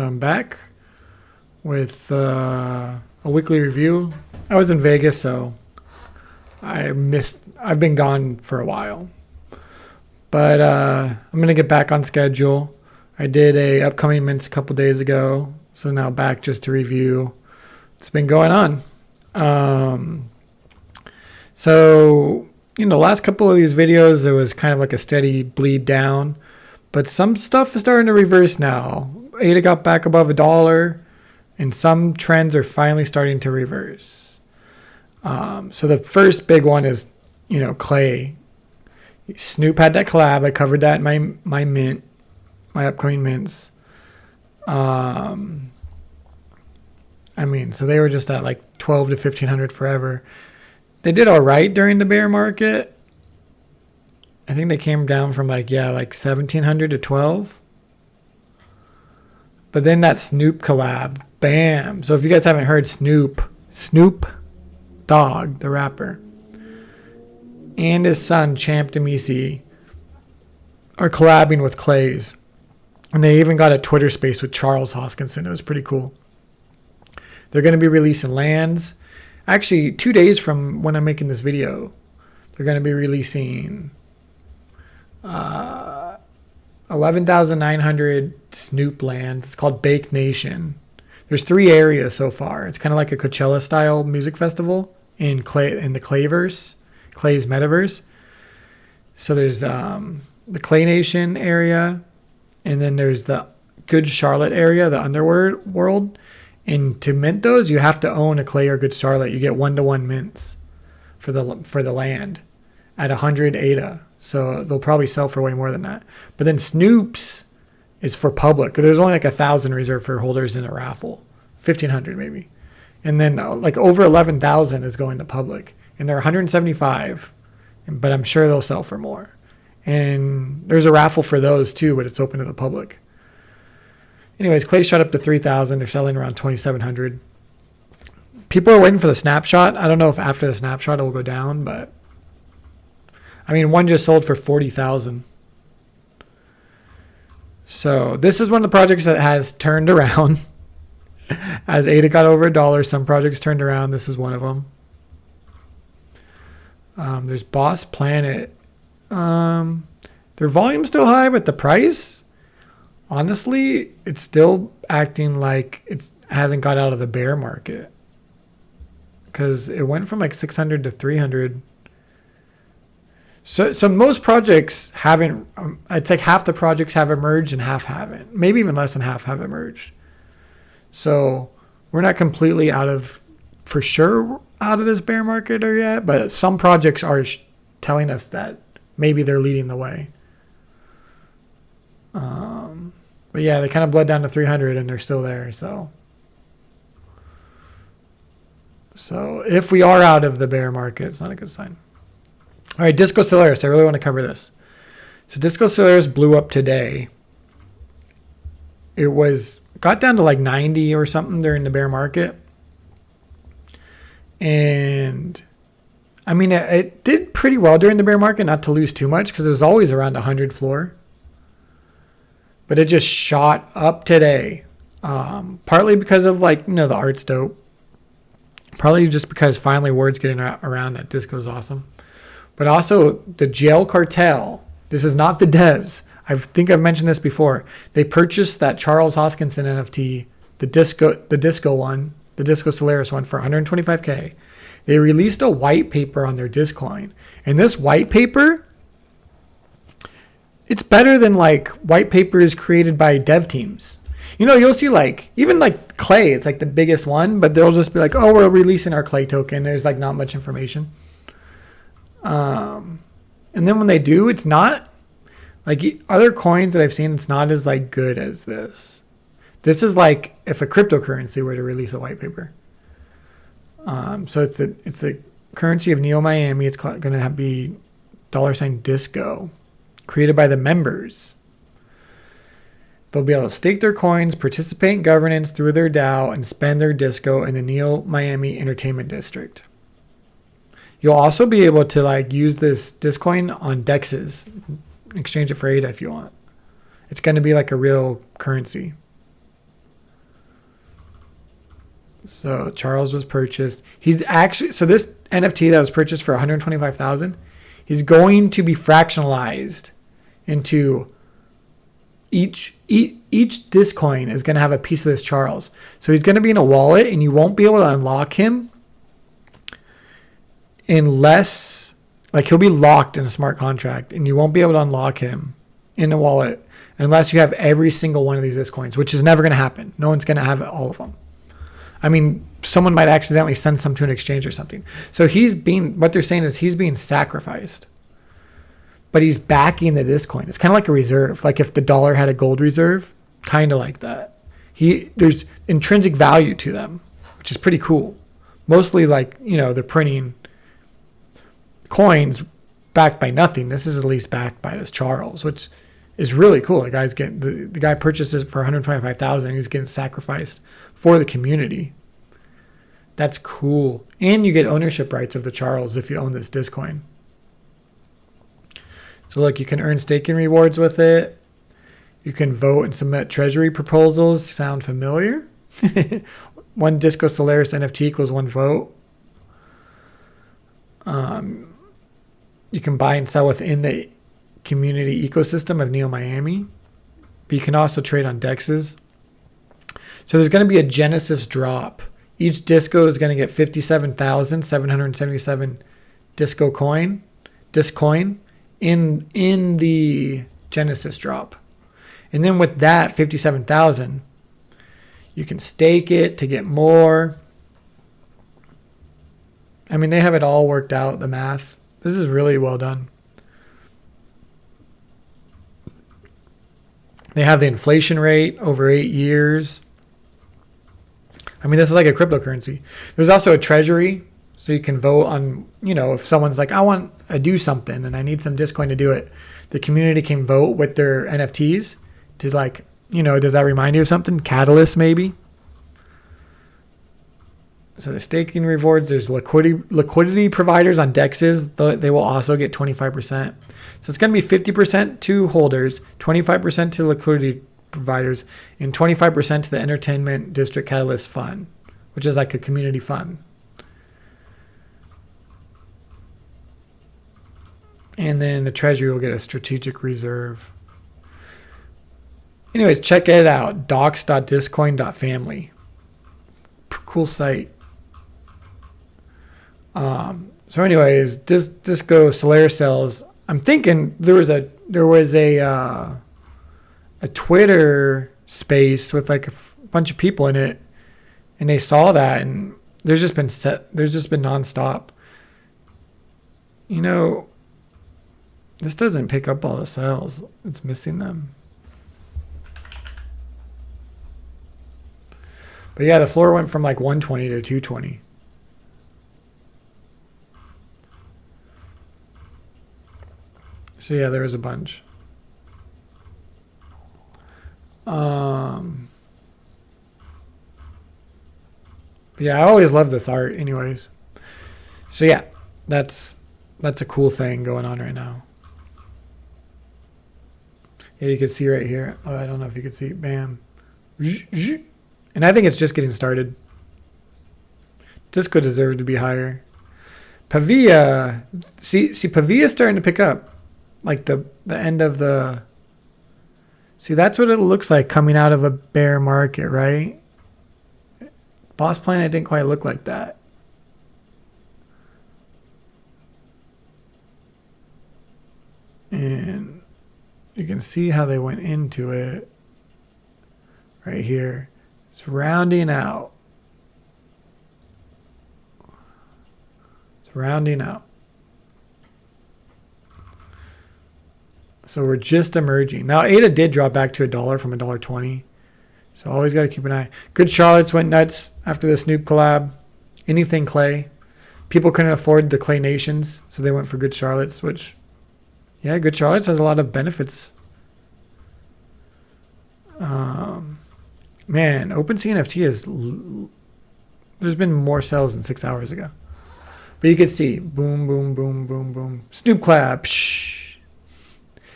I'm back with a weekly review. I was in Vegas, so I've been gone for a while. But I'm going to get back on schedule. I did a upcoming mints a couple days ago, so now back just to review what's been going on. So, the last couple of these videos, there was kind of like a steady bleed down. But some stuff is starting to reverse now. ADA got back above $1, and some trends are finally starting to reverse. So the first big one is, Clay. Snoop had that collab. I covered that in my mint, my upcoming mints. So they were just at like 12 to 1500 forever. They did all right during the bear market. I think they came down from like 1700 to 12. But then that Snoop collab, bam. So if you guys haven't heard Snoop Dogg, the rapper, and his son, Champ Demisi, are collabing with Clays. And they even got a Twitter space with Charles Hoskinson. It was pretty cool. They're going to be releasing lands. Actually, 2 days from when I'm making this video, they're going to be releasing 11,900 Snoop lands. It's called Bake Nation. There's 3 areas so far. It's kind of like a Coachella style music festival in the Clayverse, Clay's metaverse. So there's the Clay Nation area, and then there's the Good Charlotte area, the underworld. And to mint those, you have to own a Clay or Good Charlotte. You get 1-to-1 mints for the land at 100 ADA. So they'll probably sell for way more than that. But then Snoop's is for public. There's only like 1,000 reserved for holders in a raffle. 1,500 maybe. And then like over 11,000 is going to public. And they're 175. But I'm sure they'll sell for more. And there's a raffle for those too, but it's open to the public. Anyways, Clay shot up to 3,000. They're selling around 2,700. People are waiting for the snapshot. I don't know if after the snapshot it will go down, but one just sold for 40,000. So this is one of the projects that has turned around. As ADA got over $1, some projects turned around. This is one of them. There's Boss Planet. Their volume's still high, but the price, honestly, it's still acting like it hasn't got out of the bear market. Because it went from like 600 to 300. So most projects haven't, it's like half the projects have emerged and half haven't. Maybe even less than half have emerged. So we're not completely out of this bear market yet, but some projects are telling us that maybe they're leading the way. But yeah, they kind of bled down to 300 and they're still there. So if we are out of the bear market, it's not a good sign. All right, Disco Solaris. I really want to cover this. So Disco Solaris blew up today. It got down to like 90 or something during the bear market. And it did pretty well during the bear market, not to lose too much because it was always around 100 floor. But it just shot up today. Partly because of the art's dope. Probably just because finally word's getting around that Disco's awesome. But also the Jael Cartel. This is not the devs. I think I've mentioned this before. They purchased that Charles Hoskinson NFT, the Disco one, the Disco Solaris one for $125K. They released a white paper on their Discoin. And this white paper, it's better than white papers created by dev teams. You'll see even Clay, it's the biggest one, but they'll just be oh, we're releasing our Clay token. There's not much information. And then when they do, it's not other coins that I've seen. It's not as good as this. This is if a cryptocurrency were to release a white paper. So it's the currency of Neo Miami. It's going to be $Disco, created by the members. They'll be able to stake their coins, participate in governance through their DAO, and spend their Disco in the Neo Miami Entertainment District. You'll also be able to use this Discoin on DEXs, exchange it for ADA if you want. It's going to be a real currency. So Charles was purchased. He's actually, so this NFT that was purchased for 125,000, he's going to be fractionalized into each Discoin is going to have a piece of this Charles. So he's going to be in a wallet, and you won't be able to unlock him unless, like, he'll be locked in a smart contract, and you won't be able to unlock him in a wallet unless you have every single one of these Discoins, which is never going to happen. No one's going to have all of them. I mean, someone might accidentally send some to an exchange or something. So what they're saying is he's being sacrificed, but he's backing the Discoin. It's kind of like a reserve. Like if the dollar had a gold reserve, kind of like that. There's intrinsic value to them, which is pretty cool. Mostly like, they're printing coins backed by nothing. This is at least backed by this Charles, which is really cool. The guy purchases it for 125,000. He's getting sacrificed for the community. That's cool. And you get ownership rights of the Charles if you own this Discoin. So look, you can earn staking rewards with it. You can vote and submit treasury proposals. Sound familiar? One Disco Solaris NFT equals one vote. You can buy and sell within the community ecosystem of Neo Miami. But you can also trade on DEXs. So there's going to be a Genesis drop. Each Disco is going to get 57,777 Discoin in the Genesis drop. And then with that 57,000, you can stake it to get more. I mean, they have it all worked out, the math. This is really well done. They have the inflation rate over 8 years. I mean, this is like a cryptocurrency. There's also a treasury, so you can vote on, if someone's like, I want to do something and I need some Discoin to do it. The community can vote with their NFTs to does that remind you of something? Catalyst maybe? So there's staking rewards. There's liquidity providers on DEXs. They will also get 25%. So it's going to be 50% to holders, 25% to liquidity providers, and 25% to the Entertainment District Catalyst Fund, which is like a community fund. And then the treasury will get a strategic reserve. Anyways, check it out. docs.discoin.family. Cool site. So anyways, Disco Solaris cells. I'm thinking there was a Twitter space with like a bunch of people in it, and they saw that, and there's just been nonstop. This doesn't pick up all the cells. It's missing them. But yeah, the floor went from like 120 to 220. So yeah, there was a bunch. But yeah, I always love this art anyways. So yeah, that's a cool thing going on right now. Yeah, you can see right here. Oh, I don't know if you can see. Bam. And I think it's just getting started. Disco deserved to be higher. Pavia. See, Pavia's starting to pick up. Like the end of the... See, that's what it looks like coming out of a bear market, right? Boss Planet didn't quite look like that. And you can see how they went into it right here. It's rounding out. It's rounding out. So we're just emerging. Now, ADA did drop back to $1 from $1.20. So always got to keep an eye. Good Charlotte's went nuts after the Snoop collab. Anything Clay. People couldn't afford the Clay Nations, so they went for Good Charlotte's, which, yeah, Good Charlotte's has a lot of benefits. Man, OpenCNFT is... There's been more sales than 6 hours ago. But you can see, boom, boom, boom, boom, boom. Snoop collab, psh.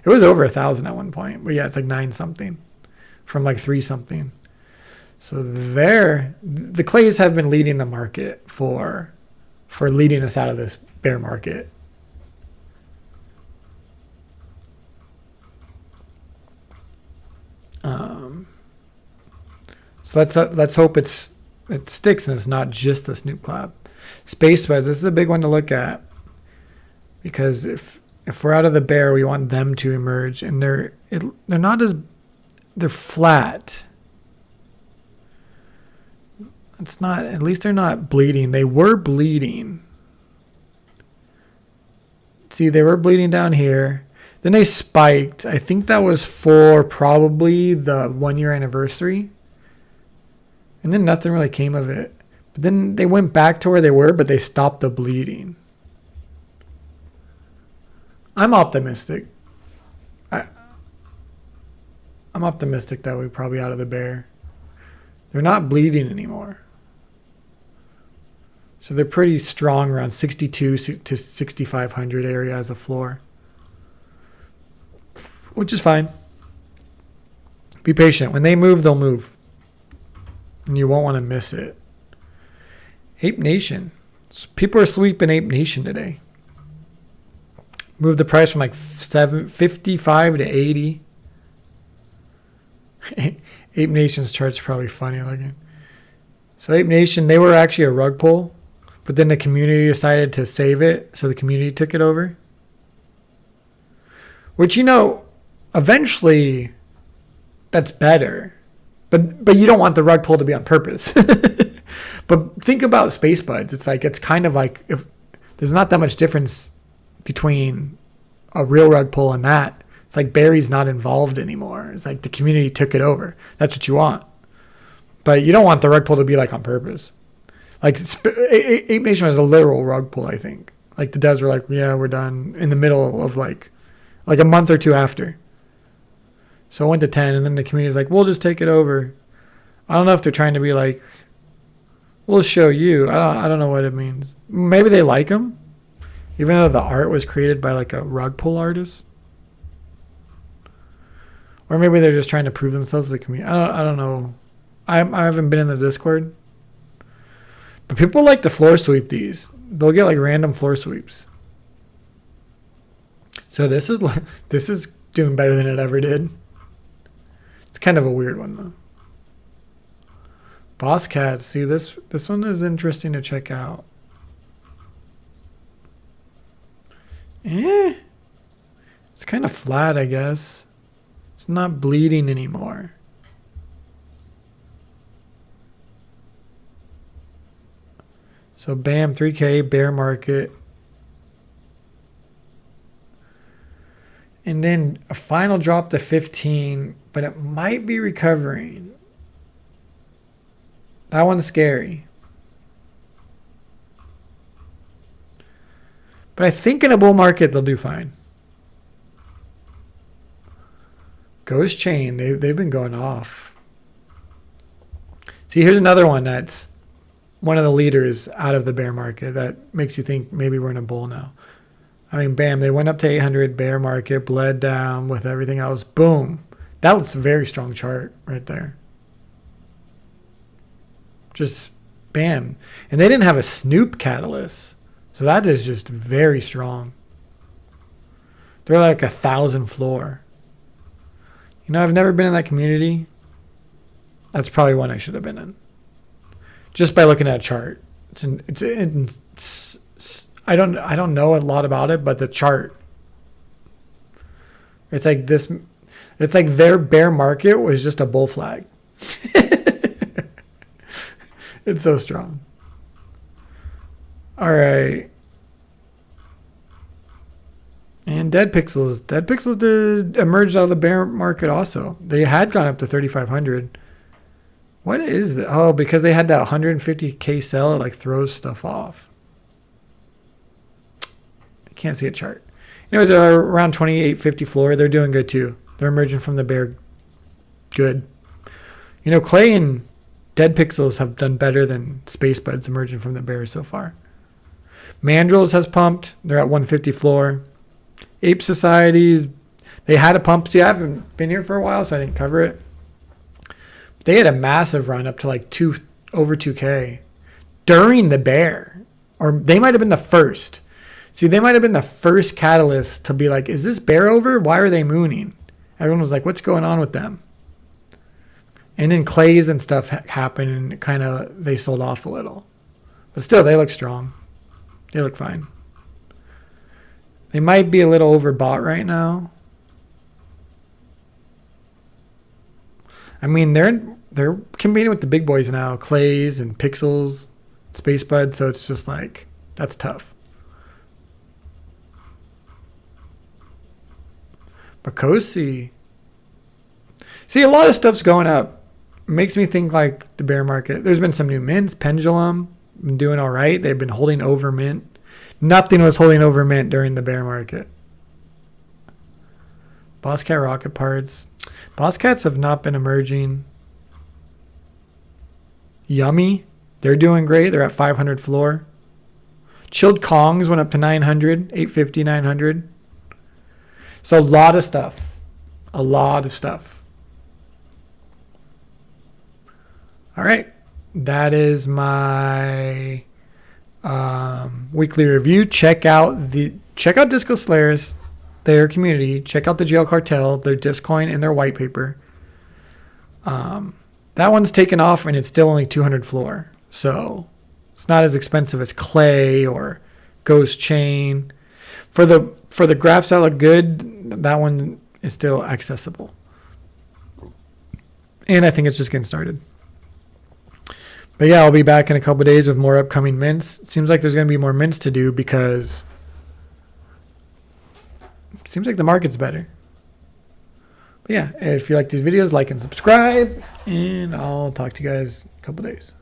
It was over 1,000 at one point, but yeah, it's like 9 something from like 3 something. So the clays have been leading the market for leading us out of this bear market. So let's hope it sticks and it's not just the Snoop Clap. Space Buds, this is a big one to look at, because if we're out of the bear, we want them to emerge, and they're flat. It's not, at least they're not bleeding. They were bleeding. See, they were bleeding down here. Then they spiked. I think that was for probably the 1 year anniversary. And then nothing really came of it. But then they went back to where they were, but they stopped the bleeding. I'm optimistic. I'm optimistic that we're probably out of the bear. They're not bleeding anymore. So they're pretty strong around 62 to 6,500 area as a floor, which is fine. Be patient. When they move, they'll move. And you won't want to miss it. Ape Nation. People are sweeping Ape Nation today. Moved the price from like 755 to 80. Ape Nation's chart's probably funny looking. So Ape Nation, they were actually a rug pull, but then the community decided to save it, so the community took it over. Which, eventually that's better. But you don't want the rug pull to be on purpose. But think about Space Buds. It's kind of like, if there's not that much difference between a real rug pull and that. It's like Barry's not involved anymore. It's like the community took it over. That's what you want. But you don't want the rug pull to be like on purpose. Like Ape Nation was a literal rug pull, I think. Like the devs were like, yeah, we're done in the middle of like a month or two after. So it went to 10, and then the community was like, we'll just take it over. I don't know if they're trying to be like, we'll show you. I don't know what it means. Maybe they like them, even though the art was created by like a rug pull artist. Or maybe they're just trying to prove themselves to the community. I don't know. I haven't been in the Discord. But people like to floor sweep these. They'll get like random floor sweeps. So this is doing better than it ever did. It's kind of a weird one though. Boss Cat, see this one is interesting to check out. It's kind of flat, I guess. It's not bleeding anymore. So bam, 3K, bear market. And then a final drop to 15, but it might be recovering. That one's scary. But I think in a bull market, they'll do fine. Ghost Chain, they've been going off. See, here's another one that's one of the leaders out of the bear market that makes you think maybe we're in a bull now. I mean, bam, they went up to 800, bear market, bled down with everything else. Boom. That was a very strong chart right there. Just bam. And they didn't have a Snoop catalyst. So that is just very strong. They're like 1,000 floor. I've never been in that community. That's probably one I should have been in. Just by looking at a chart. I don't know a lot about it, but the chart. It's like this. It's like their bear market was just a bull flag. It's so strong. All right. And Dead Pixels. Dead Pixels did emerge out of the bear market also. They had gone up to 3,500. What is that? Oh, because they had that 150K sell, it like throws stuff off. I can't see a chart. Anyways, they're around 2850 floor. They're doing good too. They're emerging from the bear good. Clay and Dead Pixels have done better than Space Buds emerging from the bear so far. Mandrills has pumped. They're at 150 floor. Ape Societies, they had a pump. See, I haven't been here for a while, so I didn't cover it. They had a massive run up to like over 2K during the bear, or they might have been the first. See, they might have been the first catalyst to be like, is this bear over? Why are they mooning? Everyone was like, what's going on with them? And then clays and stuff happened, and kind of they sold off a little. But still, they look strong. They look fine. They might be a little overbought right now. I mean, they're competing with the big boys now, Clays and Pixels, Space Bud, so it's just like, that's tough. Makosi. See, a lot of stuff's going up. It makes me think like the bear market. There's been some new mints. Pendulum been doing all right. They've been holding over mint. Nothing was holding over mint during the bear market. Boss Cat rocket parts. Boss Cats have not been emerging. Yummy. They're doing great. They're at 500 floor. Chilled Kongs went up to 900, 850, 900. So a lot of stuff. A lot of stuff. All right. That is my weekly review. Check out Disco Slayers, their community. Check out the Jael Cartel, their Discoin, and their white paper. That one's taken off, and it's still only 200 floor. So it's not as expensive as Clay or Ghost Chain. For the graphs that look good, that one is still accessible. And I think it's just getting started. But yeah, I'll be back in a couple of days with more upcoming mints. It seems like there's going to be more mints to do because it seems like the market's better. But yeah, if you like these videos, like and subscribe. And I'll talk to you guys in a couple of days.